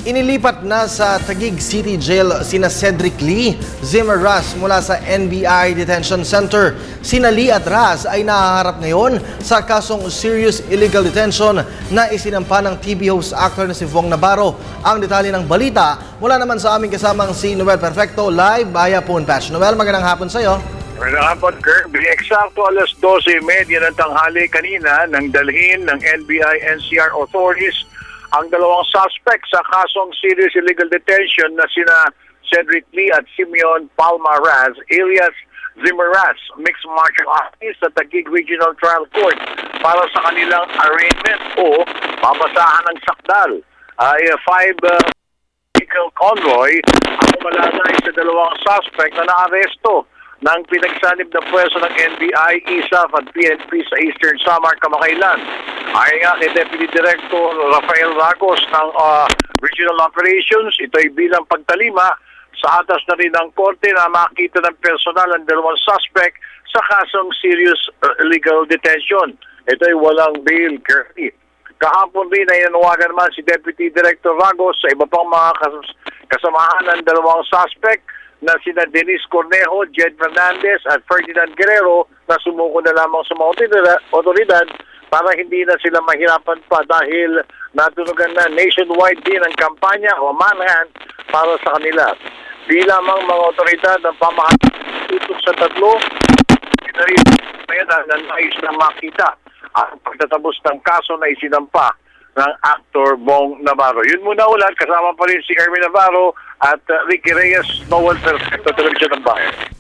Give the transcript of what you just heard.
Inilipat na sa Taguig City Jail sina Cedric Lee, Zimmer Ras mula sa NBI Detention Center. Sina Lee at Ras ay nahaharap ngayon sa kasong serious illegal detention na isinampa ng TV host actor na si Vong Navarro. Ang detalye ng balita mula naman sa aming kasamang si Noel Perfecto live via phone patch. Noel, magandang hapon sa iyo. Magandang hapon, Kirby. Eksakto alas 12:30 ng tanghali kanina nang dalhin ng NBI NCR authorities ang dalawang suspect sa kasong serious illegal detention na sina Cedric Lee at Simeon Palma Raz, alias Zimmer Ras, mixed martial artist sa Taguig Regional Trial Court para sa kanilang arraignment o babasahan ng sakdal. Ay 5 vehicle convoy ang umalalay sa dalawang suspect na naaresto ng pinagsanib na pwesto ng NBI, ISAF at PNP sa Eastern Samar kamakailan. Ayon nga kay Deputy Director Rafael Ragos ng Regional Operations, ito ay bilang pagtalima sa atas na rin ng korte na makita ng personal ang dalawang suspect sa kasong serious illegal detention. Ito ay walang bail, Kirby. Kahapon rin ay nanawagan naman si Deputy Director Ragos sa iba pang mga kasamahan ng dalawang suspect na sina Denise Cornejo, Jed Fernandez at Ferdinand Guerrero na sumuko na lamang sa mga otoridad para hindi na sila mahirapan pa dahil natunugan na nationwide din ang kampanya o manhunt para sa kanila. Di lamang mga otoridad ng pamahalaan tutok sa tatlo, na nais na makita ang pagtatapos ng kaso na isinampa ng actor Vong Navarro. Yun muna ulan, kasama pa rin si Erwin Navarro at Ricky Reyes, Noel Perfecto, Television ng Bayan.